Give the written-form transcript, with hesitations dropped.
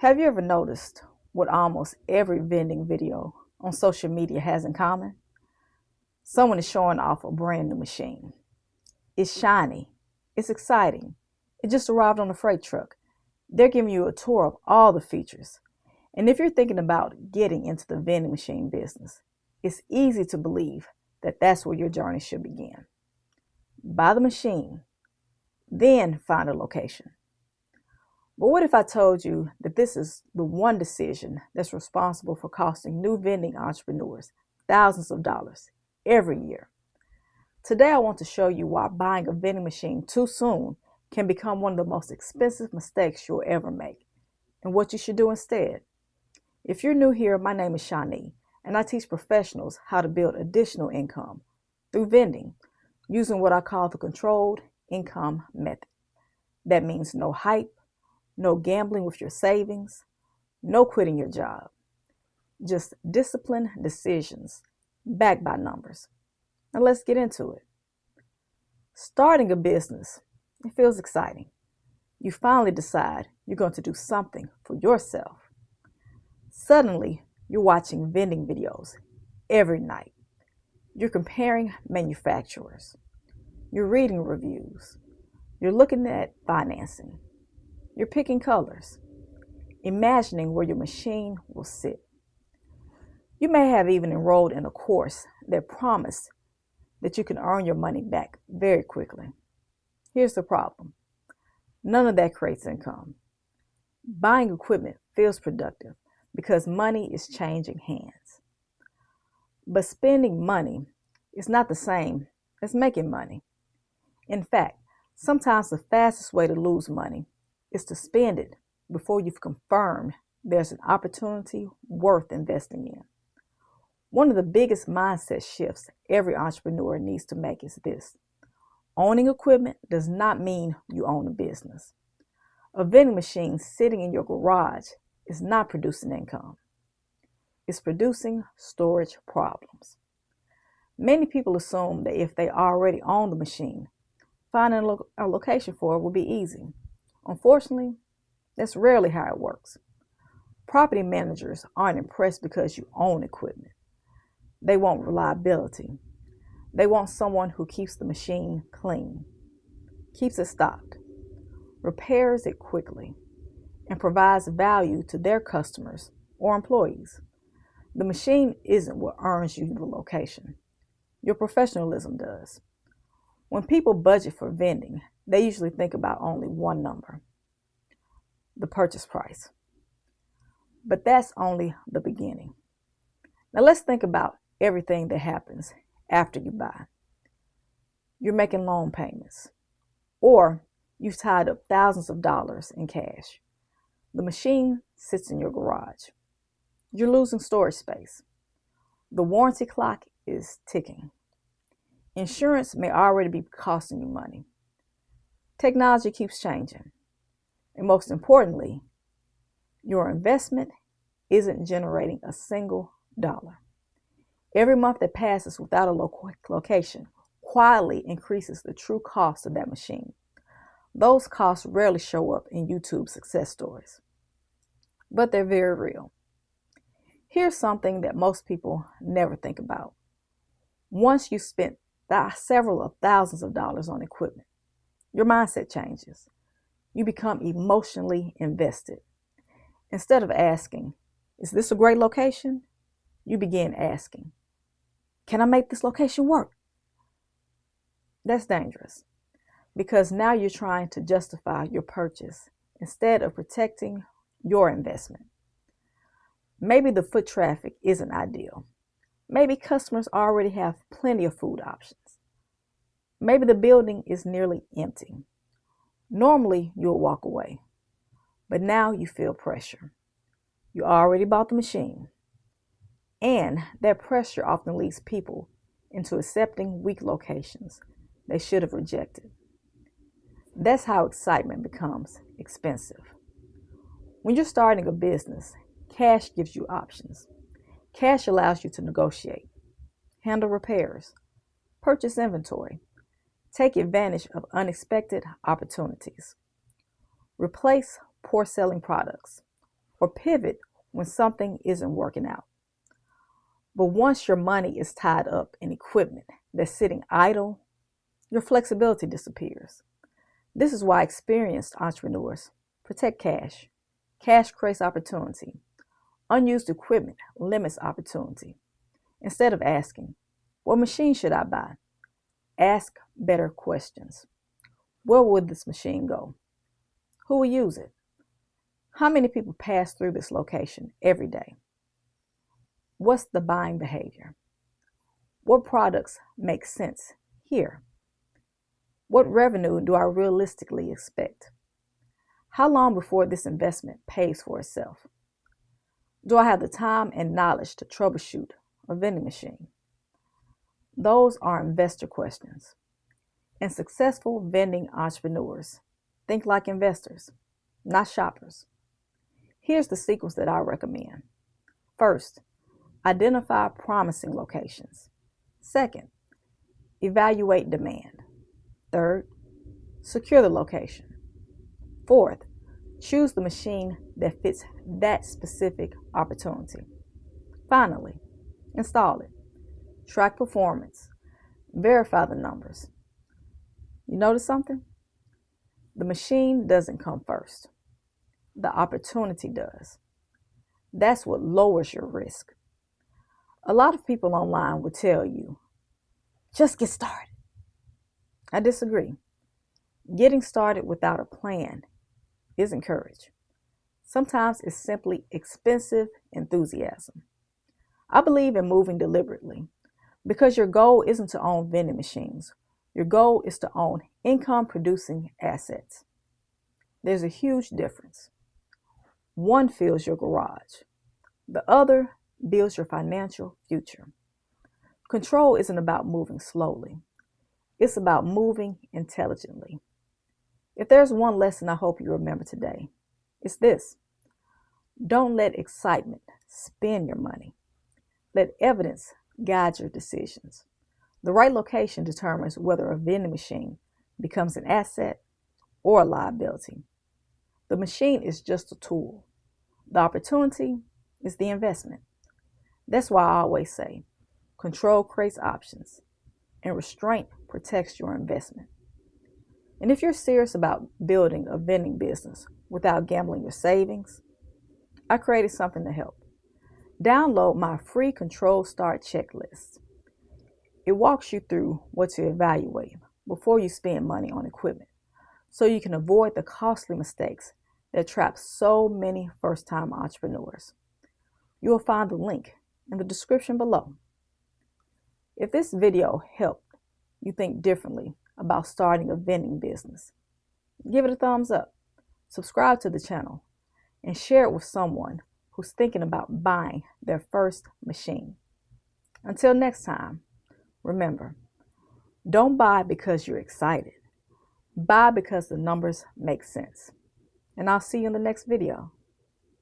Have you ever noticed what almost every vending video on social media has in common? Someone is showing off a brand new machine. It's shiny. It's exciting. It just arrived on a freight truck. They're giving you a tour of all the features. And if you're thinking about getting into the vending machine business, it's easy to believe that that's where your journey should begin. Buy the machine, then find a location. But what if I told you that this is the one decision that's responsible for costing new vending entrepreneurs thousands of dollars every year? Today, I want to show you why buying a vending machine too soon can become one of the most expensive mistakes you'll ever make, and what you should do instead. If you're new here, my name is Shani, and I teach professionals how to build additional income through vending using what I call the controlled income method. That means no hype, no gambling with your savings, no quitting your job. Just disciplined decisions backed by numbers. Now let's get into it. Starting a business, it feels exciting. You finally decide you're going to do something for yourself. Suddenly, you're watching vending videos every night. You're comparing manufacturers. You're reading reviews. You're looking at financing. You're picking colors, imagining where your machine will sit. You may have even enrolled in a course that promised that you can earn your money back very quickly. Here's the problem. None of that creates income. Buying equipment feels productive because money is changing hands. But spending money is not the same as making money. In fact, sometimes the fastest way to lose money is to spend it before you've confirmed there's an opportunity worth investing in. One of the biggest mindset shifts every entrepreneur needs to make is this. Owning equipment does not mean you own a business. A vending machine sitting in your garage is not producing income. It's producing storage problems. Many people assume that if they already own the machine, finding a location for it will be easy. Unfortunately, that's rarely how it works. Property managers aren't impressed because you own equipment. They want reliability. They want someone who keeps the machine clean, keeps it stocked, repairs it quickly, and provides value to their customers or employees. The machine isn't what earns you the location. Your professionalism does. When people budget for vending, they usually think about only one number, the purchase price. But that's only the beginning. Now let's think about everything that happens after you buy. You're making loan payments, or you've tied up thousands of dollars in cash. The machine sits in your garage. You're losing storage space. The warranty clock is ticking. Insurance may already be costing you money. Technology keeps changing. And most importantly, your investment isn't generating a single dollar. Every month that passes without a location quietly increases the true cost of that machine. Those costs rarely show up in YouTube success stories, but they're very real. Here's something that most people never think about. Once you spent several of thousands of dollars on equipment, your mindset changes. You become emotionally invested. Instead of asking, is this a great location? You begin asking, can I make this location work? That's dangerous because now you're trying to justify your purchase instead of protecting your investment. Maybe the foot traffic isn't ideal. Maybe customers already have plenty of food options. Maybe the building is nearly empty. Normally, you'll walk away, but now you feel pressure. You already bought the machine, and that pressure often leads people into accepting weak locations they should have rejected. That's how excitement becomes expensive. When you're starting a business, cash gives you options. Cash allows you to negotiate, handle repairs, purchase inventory, take advantage of unexpected opportunities, replace poor selling products, or pivot when something isn't working out. But once your money is tied up in equipment that's sitting idle, your flexibility disappears. This is why experienced entrepreneurs protect cash. Cash creates opportunity. Unused equipment limits opportunity. Instead of asking, what machine should I buy? Ask better questions. Where would this machine go? Who will use it? How many people pass through this location every day? What's the buying behavior? What products make sense here? What revenue do I realistically expect? How long before this investment pays for itself? Do I have the time and knowledge to troubleshoot a vending machine? Those are investor questions. And successful vending entrepreneurs think like investors, not shoppers. Here's the sequence that I recommend. First, identify promising locations. Second, evaluate demand. Third, secure the location. Fourth, choose the machine that fits that specific opportunity. Finally, install it. Track performance. Verify the numbers. You notice something? The machine doesn't come first. The opportunity does. That's what lowers your risk. A lot of people online will tell you, just get started. I disagree. Getting started without a plan isn't courage. Sometimes it's simply expensive enthusiasm. I believe in moving deliberately because your goal isn't to own vending machines. Your goal is to own income-producing assets. There's a huge difference. One fills your garage. The other builds your financial future. Control isn't about moving slowly. It's about moving intelligently. If there's one lesson I hope you remember today, it's this. Don't let excitement spend your money. Let evidence guide your decisions. The right location determines whether a vending machine becomes an asset or a liability. The machine is just a tool. The opportunity is the investment. That's why I always say, control creates options, and restraint protects your investment. And if you're serious about building a vending business without gambling your savings, I created something to help. Download my free Control Start checklist. It walks you through what to evaluate before you spend money on equipment, so you can avoid the costly mistakes that trap so many first-time entrepreneurs. You will find the link in the description below. If this video helped you think differently about starting a vending business, give it a thumbs up, subscribe to the channel, and share it with someone who's thinking about buying their first machine. Until next time, remember, don't buy because you're excited. Buy because the numbers make sense. And I'll see you in the next video.